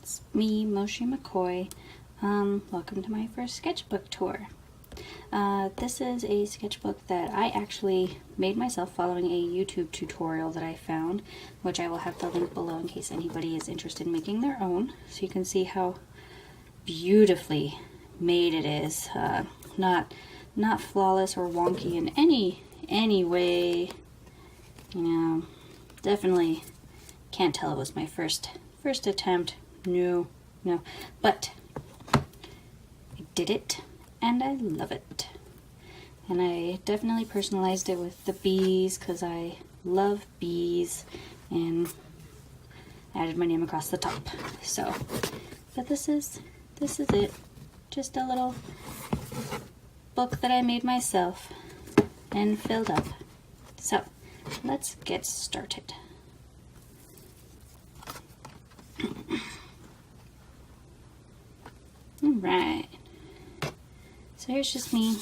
it's me, Moshy McCoy. Welcome to my first sketchbook tour. This is a sketchbook that I actually made myself following a YouTube tutorial that I found, which I will have the link below in case anybody is interested in making their own, so you can see how beautifully made it is. Not flawless or wonky in any way. You know, definitely can't tell it was my first attempt. No, but I did it and I love it. And I definitely personalized it with the bees because I love bees, and added my name across the top. So, but this is it. Just a little book that I made myself and filled up. So, let's get started. Alright, so here's just me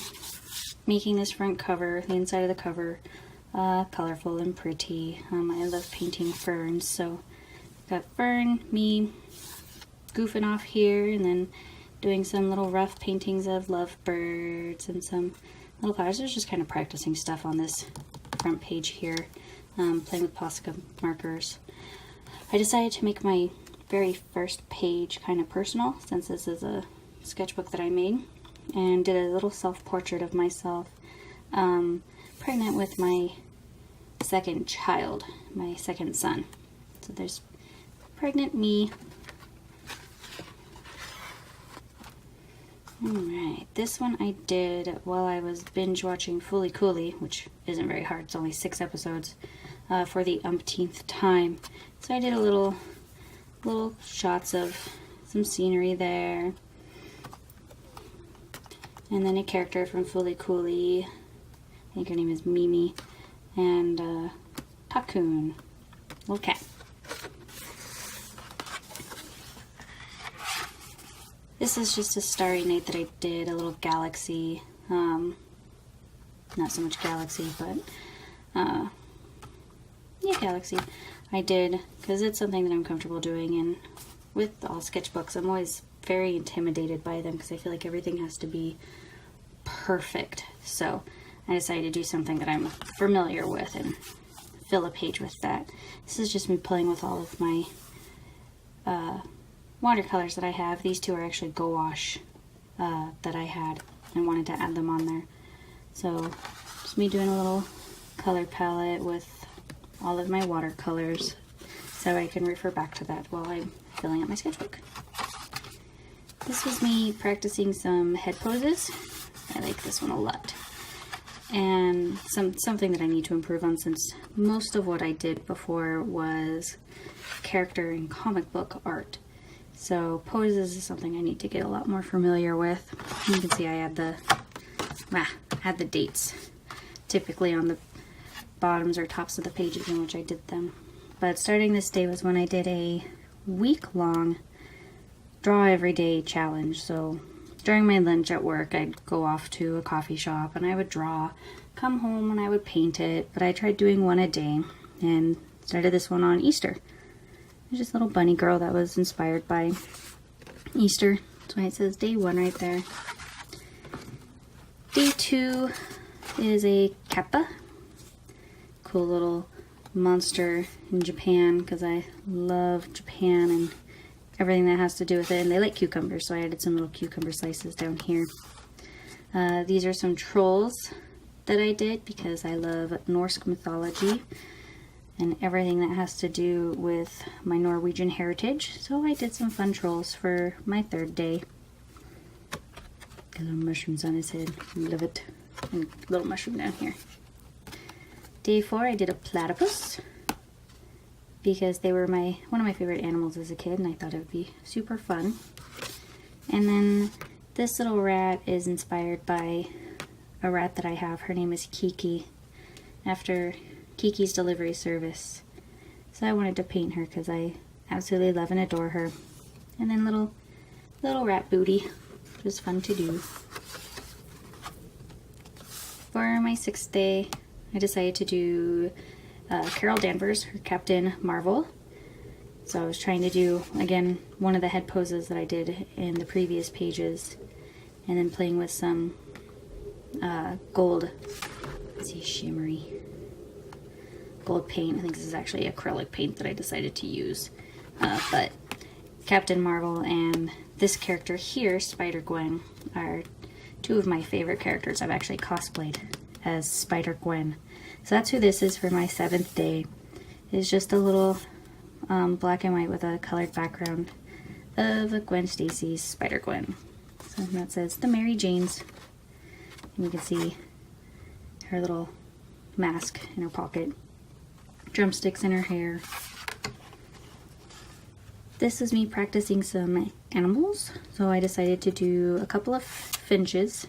making this front cover, the inside of the cover, colorful and pretty. I love painting ferns, so got fern, me goofing off here, and then doing some little rough paintings of lovebirds and some little flowers. I was just kind of practicing stuff on this front page here, playing with Posca markers. I decided to make my very first page kind of personal, since this is a sketchbook that I made, and did a little self-portrait of myself pregnant with my second child, my second son. So there's pregnant me. Alright, this one I did while I was binge watching Fooly Cooly, which isn't very hard, it's only 6 episodes, for the umpteenth time. So I did a little shots of some scenery there, and then a character from Fooly Cooly. I think her name is Mimi, and Takun, little cat. This is just a starry night that I did, a little galaxy, not so much galaxy, but yeah, galaxy. I did, because it's something that I'm comfortable doing, and with all sketchbooks, I'm always very intimidated by them because I feel like everything has to be perfect. So I decided to do something that I'm familiar with and fill a page with that. This is just me playing with all of my watercolors that I have. These two are actually gouache that I had and wanted to add them on there. So just me doing a little color palette with all of my watercolors, so I can refer back to that while I'm filling out my sketchbook. This was me practicing some head poses. I like this one a lot. And something that I need to improve on, since most of what I did before was character and comic book art. So poses is something I need to get a lot more familiar with. You can see I had the dates typically on the bottoms or tops of the pages in which I did them. But starting this day was when I did a week-long draw every day challenge. So during my lunch at work, I'd go off to a coffee shop and I would draw, come home and I would paint it, but I tried doing one a day and started this one on Easter. There's this little bunny girl that was inspired by Easter. That's why it says day 1 right there. Day 2 is a kappa. Cool little monster in Japan, because I love Japan and everything that has to do with it, and they like cucumbers, so I added some little cucumber slices down here. These are some trolls that I did because I love Norse mythology and everything that has to do with my Norwegian heritage, so I did some fun trolls for my third day. Got little mushrooms on his head, love it, and little mushroom down here. Day 4, I did a platypus because they were one of my favorite animals as a kid, and I thought it would be super fun. And then this little rat is inspired by a rat that I have. Her name is Kiki, after Kiki's delivery service. So I wanted to paint her because I absolutely love and adore her. And then little rat booty, which was fun to do. For my 6th day, I decided to do Carol Danvers, her Captain Marvel. So I was trying to do, again, one of the head poses that I did in the previous pages, and then playing with some gold, let's see, shimmery gold paint. I think this is actually acrylic paint that I decided to use. But Captain Marvel and this character here, Spider-Gwen, are two of my favorite characters. I've actually cosplayed as Spider-Gwen. So that's who this is for my 7th day. It's just a little black and white with a colored background of Gwen Stacy's Spider-Gwen. So that says the Mary Janes. And you can see her little mask in her pocket, drumsticks in her hair. This is me practicing some animals. So I decided to do a couple of finches.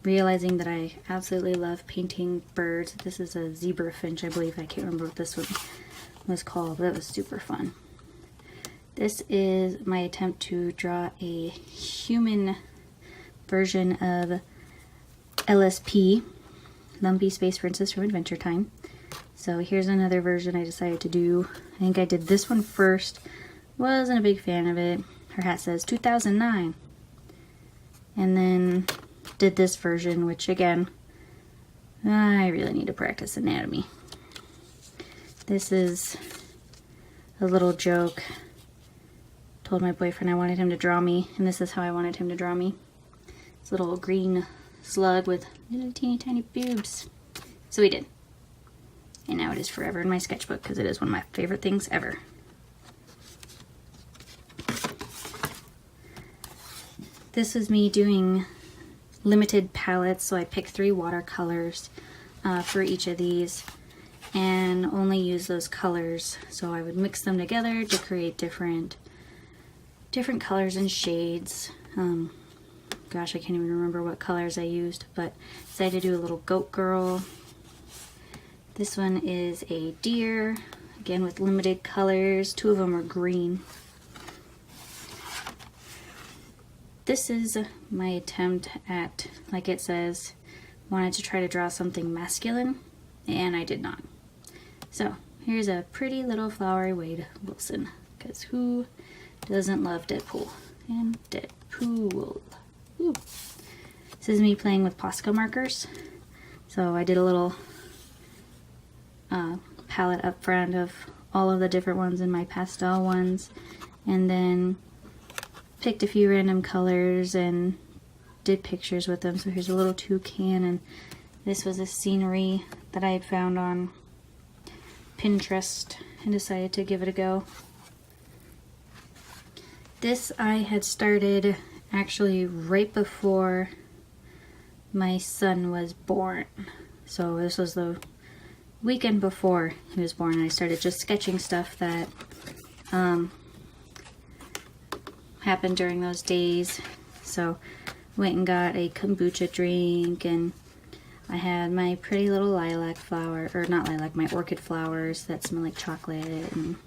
Realizing that I absolutely love painting birds. This is a zebra finch, I believe. I can't remember what this one was called, but it was super fun. This is my attempt to draw a human version of LSP, Lumpy Space Princess from Adventure Time. So here's another version I decided to do. I think I did this one first. Wasn't a big fan of it. Her hat says 2009. And then did this version, which again, I really need to practice anatomy. This is a little joke. Told my boyfriend I wanted him to draw me, and this is how I wanted him to draw me. This little green slug with little teeny tiny boobs. So he did. And now it is forever in my sketchbook because it is one of my favorite things ever. This is me doing limited palettes, so I picked 3 watercolors for each of these and only use those colors. So I would mix them together to create different colors and shades. Gosh, I can't even remember what colors I used, but decided to do a little goat girl. This one is a deer, again with limited colors. 2 of them are green. This is my attempt at, like it says, wanted to try to draw something masculine, and I did not. So here's a pretty little flowery Wade Wilson, because who doesn't love Deadpool? And Deadpool. Ooh. This is me playing with Posca markers. So I did a little palette up front of all of the different ones in my pastel ones, and then picked a few random colors and did pictures with them. So here's a little toucan, and this was a scenery that I had found on Pinterest and decided to give it a go. This I had started actually right before my son was born. So this was the weekend before he was born, and I started just sketching stuff that happened during those days. So went and got a kombucha drink, and I had my pretty little lilac flower, or not lilac, my orchid flowers that smell like chocolate, and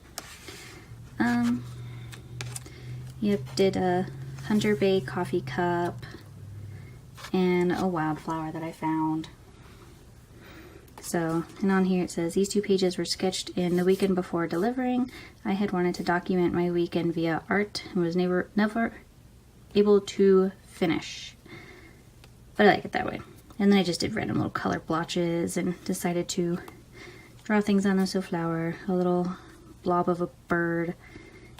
yep, did a Hunter Bay coffee cup and a wildflower that I found. So, and on here it says, these 2 pages were sketched in the weekend before delivering. I had wanted to document my weekend via art and was never able to finish. But I like it that way. And then I just did random little color blotches and decided to draw things on them. So flower, a little blob of a bird,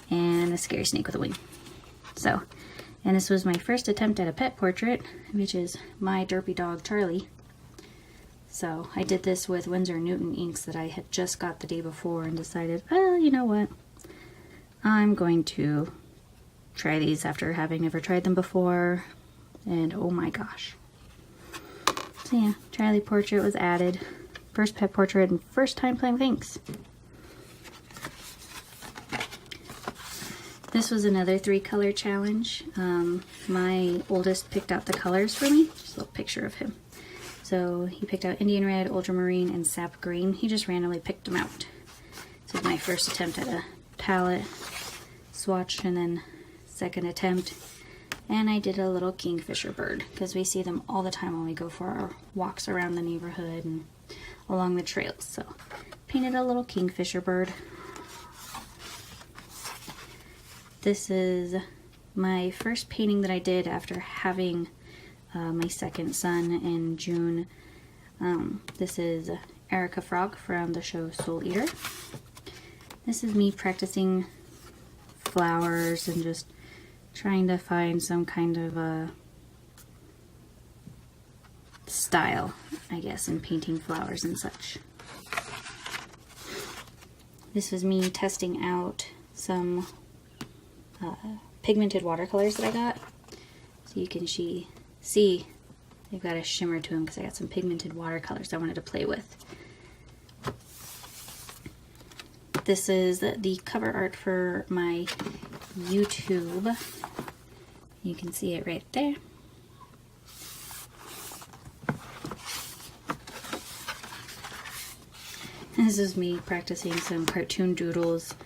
and a scary snake with a wing. So, and this was my first attempt at a pet portrait, which is my derpy dog Charlie. So I did this with Winsor & Newton inks that I had just got the day before and decided, well, you know what? I'm going to try these after having never tried them before. And oh my gosh. So yeah, Charlie portrait was added. First pet portrait and first time playing with inks. This was another 3-color challenge. My oldest picked out the colors for me. Just a little picture of him. So he picked out Indian Red, Ultramarine, and Sap Green. He just randomly picked them out. This was my first attempt at a palette swatch, and then second attempt. And I did a little kingfisher bird, because we see them all the time when we go for our walks around the neighborhood and along the trails. So painted a little kingfisher bird. This is my first painting that I did after having my second son in June. This is Erica Frog from the show Soul Eater. This is me practicing flowers and just trying to find some kind of a style, I guess, in painting flowers and such. This was me testing out some pigmented watercolors that I got. So you can see they've got a shimmer to them because I got some pigmented watercolors I wanted to play with. This is the cover art for my YouTube. You can see it right there. This is me practicing some cartoon doodles.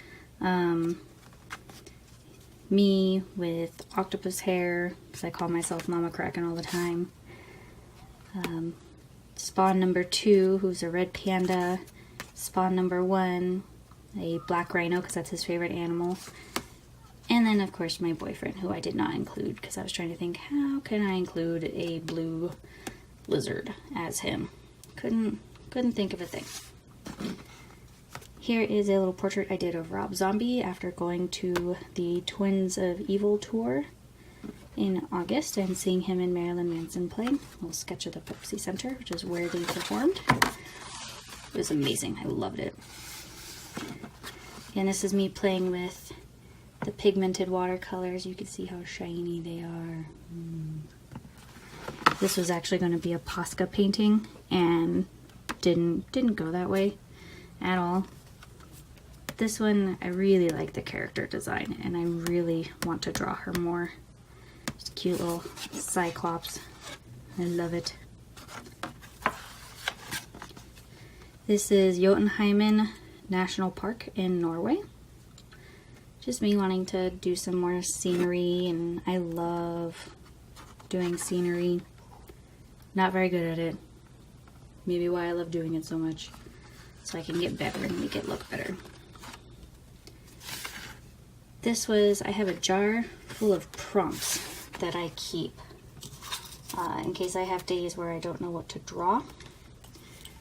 Me with octopus hair, because I call myself Mama Kraken all the time. Spawn number 2, who's a red panda. Spawn number 1, a black rhino, because that's his favorite animal. And then, of course, my boyfriend, who I did not include, because I was trying to think, how can I include a blue lizard as him? Couldn't think of a thing. Here is a little portrait I did of Rob Zombie after going to the Twins of Evil tour in August and seeing him and Marilyn Manson play. A little sketch of the Pepsi Center, which is where they performed. It was amazing. I loved it. And this is me playing with the pigmented watercolors. You can see how shiny they are. This was actually going to be a Posca painting and didn't go that way at all. This one, I really like the character design and I really want to draw her more. Just a cute little cyclops. I love it. This is Jotunheimen National Park in Norway. Just me wanting to do some more scenery, and I love doing scenery. Not very good at it. Maybe why I love doing it so much. So I can get better and make it look better. This was, I have a jar full of prompts that I keep in case I have days where I don't know what to draw.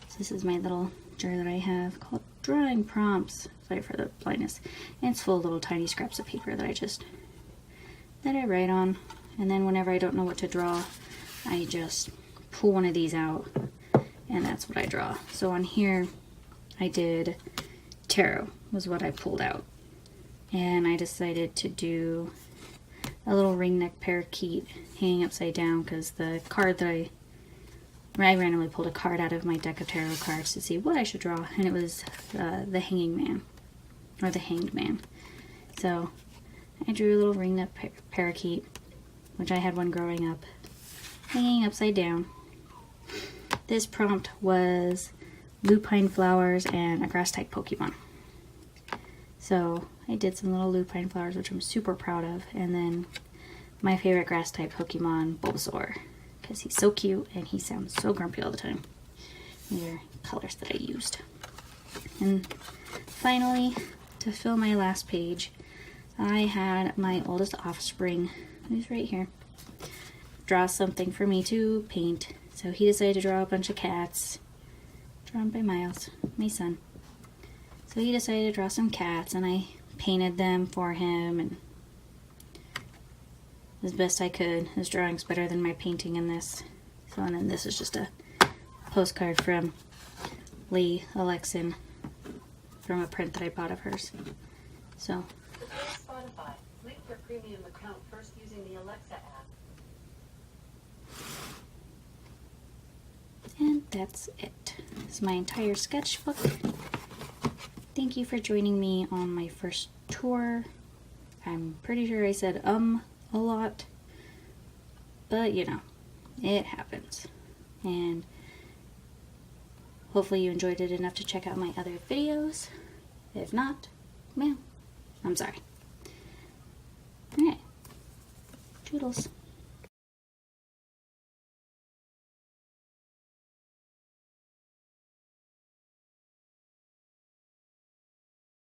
So this is my little jar that I have called Drawing Prompts. Sorry for the blindness. And it's full of little tiny scraps of paper that I write on. And then whenever I don't know what to draw, I just pull one of these out and that's what I draw. So on here I did tarot was what I pulled out. And I decided to do a little ring neck parakeet hanging upside down because the card that I randomly pulled a card out of my deck of tarot cards to see what I should draw, and it was the Hanging Man, or the Hanged Man. So I drew a little ring neck parakeet, which I had one growing up, hanging upside down. This prompt was lupine flowers and a grass type Pokemon. So I did some little lupine flowers, which I'm super proud of, and then my favorite grass type Pokemon, Bulbasaur, because he's so cute and he sounds so grumpy all the time. These are colors that I used. And finally, to fill my last page, I had my oldest offspring, who's right here, draw something for me to paint. So he decided to draw a bunch of cats, drawn by Miles, my son. So he decided to draw some cats, and I painted them for him, and as best I could. His drawing's better than my painting in this. So, and then this is just a postcard from Lee Alexin from a print that I bought of hers. So. Spotify. Link your premium account first using the Alexa app. And that's it. This is my entire sketchbook. Thank you for joining me on my first tour. I'm pretty sure I said a lot, but you know, it happens. And hopefully you enjoyed it enough to check out my other videos. If not, well, I'm sorry. Alright, toodles.